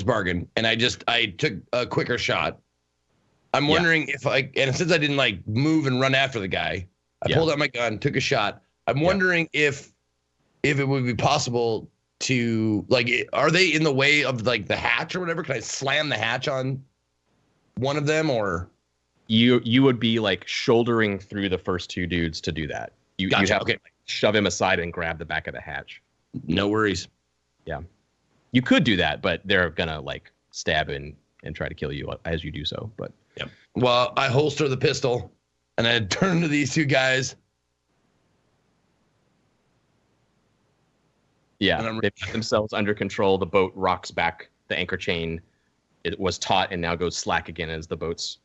bargain, and I took a quicker shot, I'm wondering if and since I didn't move and run after the guy, I pulled out my gun, took a shot. I'm wondering if it would be possible to are they in the way of the hatch or whatever? Can I slam the hatch on one of them, or you would be shouldering through the first 2 dudes to do that. You have to shove him aside and grab the back of the hatch. No worries. Yeah, you could do that, but they're gonna stab and try to kill you as you do so. But well, I holster the pistol and I turn to these 2 guys. Yeah, they've got themselves under control. The boat rocks back. The anchor chain, it was taut and now goes slack again as the boats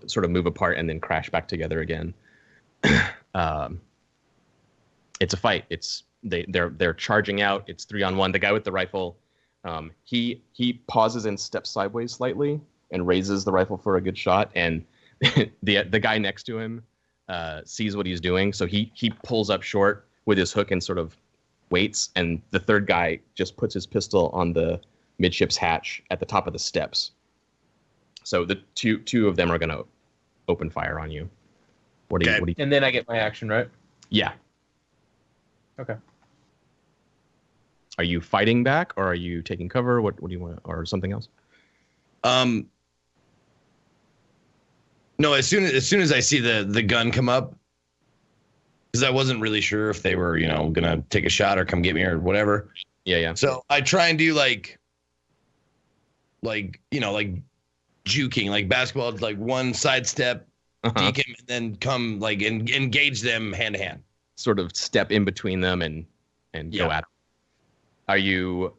sort of move apart and then crash back together again. It's a fight. They're charging out. It's 3-on-1. The guy with the rifle, he pauses and steps sideways slightly and raises the rifle for a good shot. And the guy next to him sees what he's doing, so he pulls up short with his hook and sort of waits. And the third guy just puts his pistol on the midships hatch at the top of the steps. So the two of them are going to open fire on you. What do you? And then I get my action, right? Yeah. Okay. Are you fighting back, or are you taking cover? What do you want, or something else? No, as soon as I see the gun come up, because I wasn't really sure if they were, gonna take a shot or come get me or whatever. Yeah. So I try and do like juking, like basketball, like one sidestep, deke him, and then come like and engage them hand to hand. Sort of step in between them and go at them. Are you?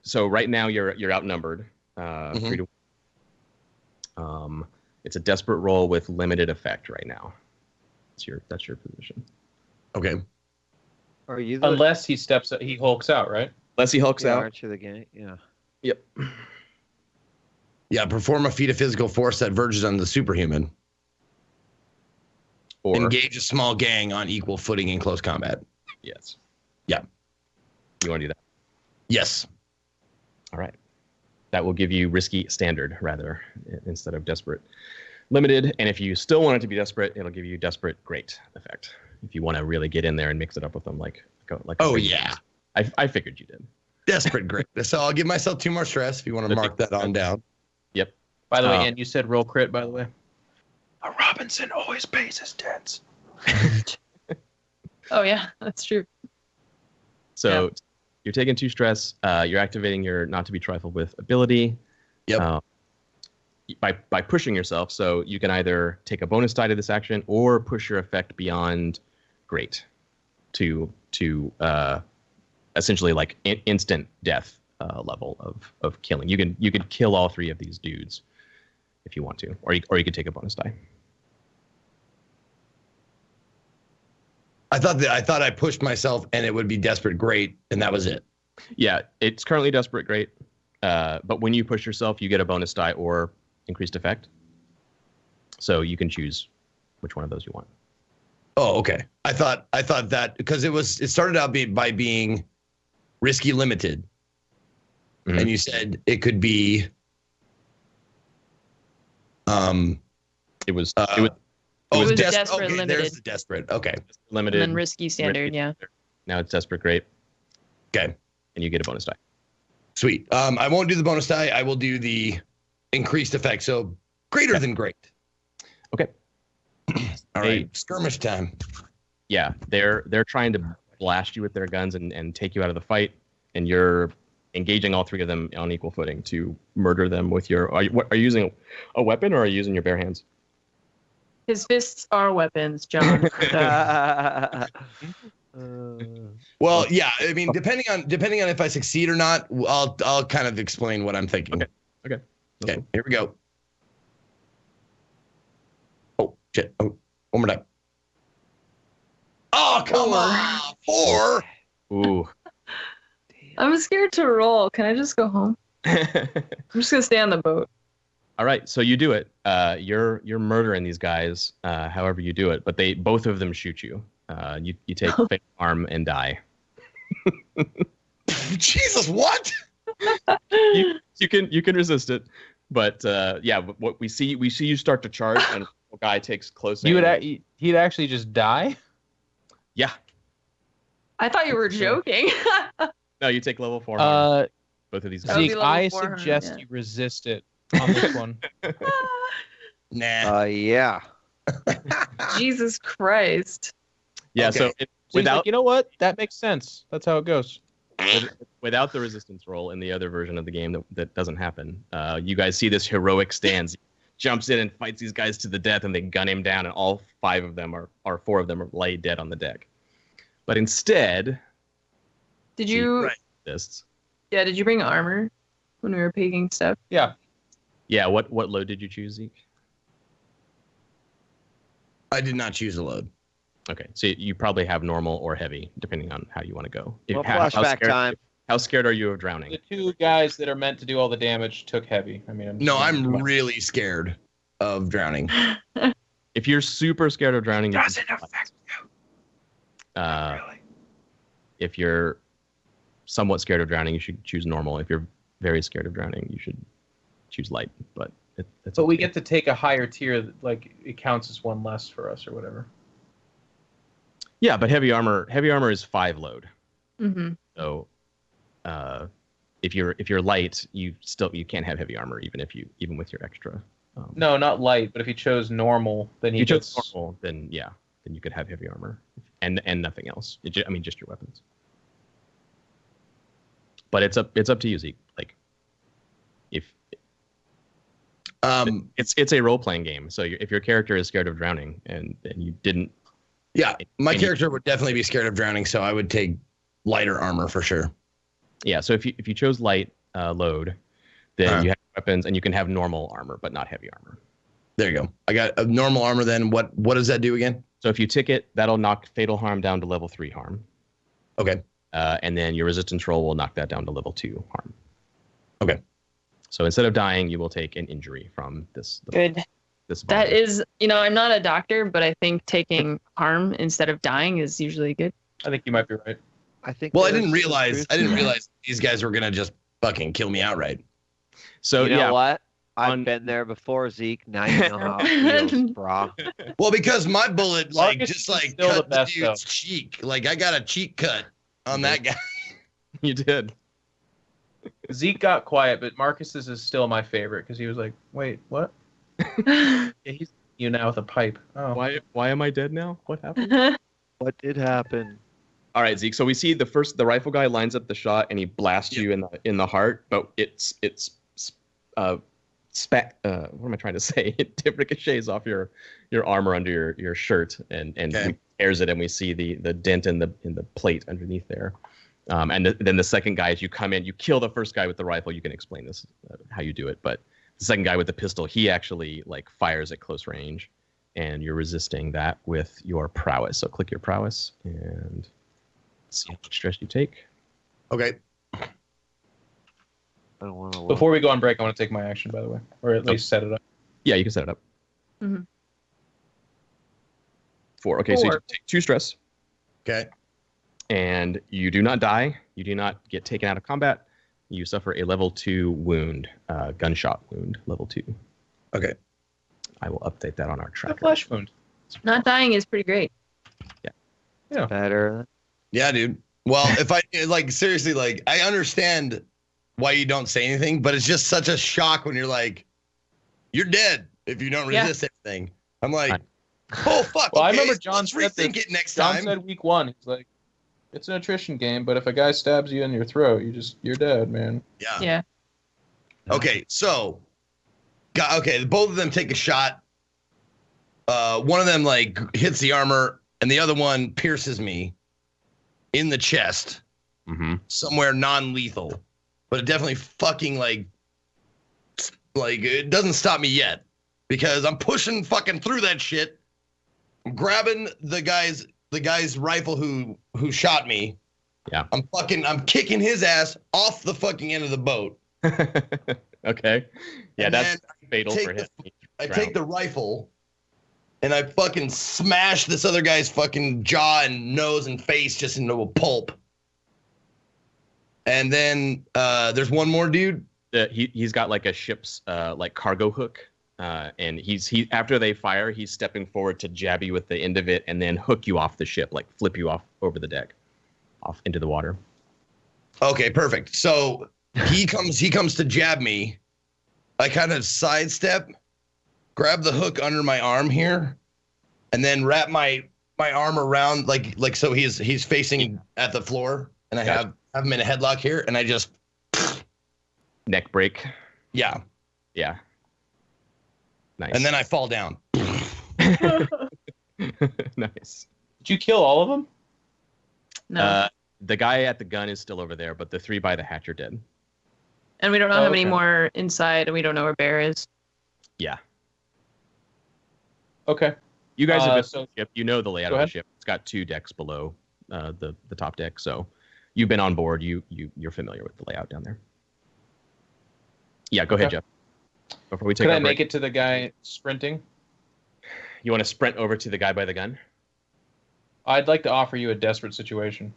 So right now you're outnumbered. 3-1. It's a desperate roll with limited effect right now. That's your position. Okay. Are you unless he hulks out, right? Unless he hulks out. Aren't you the game? Yeah. Yep. Yeah, perform a feat of physical force that verges on the superhuman. Or engage a small gang on equal footing in close combat. Yes. Yeah. You want to do that? Yes. All right. That will give you risky standard rather instead of desperate limited. And if you still want it to be desperate, it'll give you desperate great effect. If you want to really get in there and mix it up with them like yeah. I figured you did. Desperate great. So I'll give myself 2 more stress if you want to mark that on down. Yep. By the way, and you said roll crit, by the way. A Robinson always pays his debts. Oh yeah, that's true. So you're taking 2 stress. You're activating your not to be trifled with ability. Yep. By pushing yourself, so you can either take a bonus die to this action or push your effect beyond great to essentially like instant death level of killing. You could kill all 3 of these dudes if you want to, or you could take a bonus die. I thought I pushed myself and it would be desperate great, and that was it. Yeah, it's currently desperate great, but when you push yourself, you get a bonus die or increased effect. So you can choose which one of those you want. Oh, okay. I thought that because it started out by being risky limited, and you said it could be. It was desperate okay, limited. There's the desperate. Okay. Limited. And then risky standard, yeah. Now it's desperate great. Okay. And you get a bonus die. Sweet. I won't do the bonus die. I will do the increased effect. So greater than great. Okay. All right. Skirmish time. Yeah, they're trying to blast you with their guns and take you out of the fight, and you're engaging all 3 of them on equal footing to murder them with your. Are you using a weapon or are you using your bare hands? His fists are weapons, John. Well, yeah. I mean, depending on if I succeed or not, I'll kind of explain what I'm thinking. Okay. Okay. Here we go. Oh shit! Oh, one more time. Oh come on! 4. Ooh. I'm scared to roll. Can I just go home? I'm just gonna stay on the boat. All right, so you do it. You're murdering these guys, however you do it, but both of them shoot you. You take fatal harm and die. Jesus, what? You can resist it, but yeah, what we see you start to charge, and the guy takes close. He'd actually just die. Yeah. I thought you were joking. No, you take level 4 harm. Both of these guys. Zeke, I suggest you resist it on this one. Nah. Yeah. Jesus Christ. Yeah. Okay. So Without, you know what? That makes sense. That's how it goes. Without the resistance roll in the other version of the game, that doesn't happen. You guys see this heroic stance. He jumps in and fights these guys to the death, and they gun him down, and all 4 of them are laid dead on the deck. But instead, Did you? Right. Fists. Yeah. Did you bring armor when we were picking stuff? Yeah. Yeah. What load did you choose, Zeke? I did not choose a load. Okay, so you probably have normal or heavy, depending on how you want to go. Well, flashback time. How scared are you of drowning? The two guys that are meant to do all the damage took heavy. I mean, I'm really scared of drowning. If you're super scared of drowning, Doesn't affect you. Really. If you're somewhat scared of drowning, you should choose normal. If you're very scared of drowning, you should choose light. But But we get to take a higher tier, like it counts as one less for us or whatever. Yeah, but heavy armor is 5 load. Mm-hmm. So if you're light, you can't have heavy armor even with your extra. No, not light, but if he chose normal, then if you chose normal, then you could have heavy armor and nothing else. Just your weapons. But it's up to you, Zeke. Like if it's a role playing game, so if your character is scared of drowning and you didn't. Yeah, my character would definitely be scared of drowning, so I would take lighter armor for sure. Yeah, so if you chose light load, then you have weapons and you can have normal armor, but not heavy armor. There you go. I got a normal armor then. What does that do again? So if you tick it, that'll knock fatal harm down to level 3 harm. Okay. And then your resistance roll will knock that down to level 2 harm. Okay. So instead of dying, you will take an injury from this. Good. That is, I'm not a doctor, but I think taking harm instead of dying is usually good. I think you might be right. I think. Well, I didn't realize these guys were gonna just fucking kill me outright. So you know what? I've been there before, Zeke. Now you know how it feels, brah. Well, because my bullet just cut the dude's though. cheek. Like I got a cheek cut on that guy. You did. Zeke got quiet, but Marcus's is still my favorite because he was like, "Wait, what?" Yeah, he's you now with a pipe. Oh, why am I dead now? What happened? What did happen? All right, Zeke. So we see the rifle guy lines up the shot and he blasts you in the heart, but what am I trying to say? It ricochets off your armor under your shirt and we tears it, and we see the dent in the plate underneath there. And then the second guy, as you come in, you kill the first guy with the rifle. You can explain this how you do it, but the second guy with the pistol, he actually fires at close range, and you're resisting that with your prowess. So click your prowess and see how much stress you take. Okay. I don't want to. Before we go on break, I want to take my action, by the way, or at least set it up. Yeah, you can set it up. Mm-hmm. 4. Okay, 4. So you take 2 stress. Okay. And you do not die. You do not get taken out of combat. You suffer a level 2 wound, gunshot wound, level 2. Okay. I will update that on our tracker. A flesh wound. Not dying is pretty great. Yeah. Better. Yeah, dude. Well, if I seriously, I understand why you don't say anything, but it's just such a shock when you're like, you're dead if you don't resist anything. I'm like, oh fuck. Well, okay, I remember so John let's rethink it next John time. said week 1. He's like, it's an attrition game, but if a guy stabs you in your throat, you're dead, man. Yeah. Yeah. Okay, so, both of them take a shot. One of them hits the armor, and the other one pierces me in the chest, somewhere non-lethal, but it definitely fucking it doesn't stop me yet because I'm pushing fucking through that shit. I'm grabbing the guy's rifle who shot me. Yeah. I'm kicking his ass off the fucking end of the boat. Okay. Yeah, And that's then fatal for him. I take the rifle and I fucking smash this other guy's fucking jaw and nose and face just into a pulp. And then there's one more dude. He's got a ship's cargo hook. And he after they fire, he's stepping forward to jab you with the end of it and then hook you off the ship, flip you off over the deck, off into the water. Okay, perfect. So he comes to jab me. I kind of sidestep, grab the hook under my arm here, and then wrap my arm around so he's facing at the floor, and I have him in a headlock here, and I just neck break. Yeah. Nice. And then I fall down. Nice. Did you kill all of them? No. The guy at the gun is still over there, but the 3 by the hatch are dead. And we don't know how many more inside, and we don't know where Bear is. Yeah. Okay. You guys have been so- on the ship. You know the layout of the ship. It's got 2 decks below the top deck, so you've been on board. You're familiar with the layout down there. Yeah, go ahead, Jeff. Before we take Can I our break. make it to the guy sprinting? You want to sprint over to the guy by the gun? I'd like to offer you a desperate situation.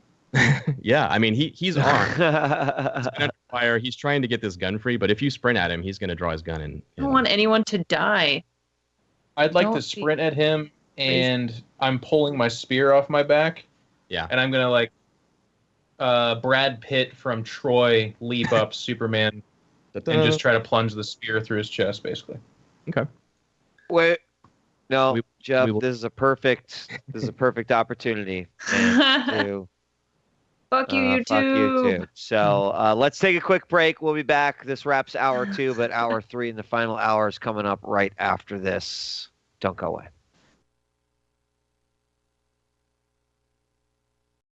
Yeah, I mean he's armed. He's been under fire. He's trying to get this gun free, but if you sprint at him, he's going to draw his gun and. I don't want anyone to die. I'd like to sprint at him, and I'm pulling my spear off my back. Yeah. And I'm gonna Brad Pitt from Troy leap up Superman and just try to plunge the spear through his chest, basically. Okay. Wait. No, Jeff, we will- this is a perfect opportunity to Fuck you, you fuck you too. too. So let's take a quick break. We'll be back. This wraps hour 2, but hour 3 and the final hour is coming up right after this. Don't go away.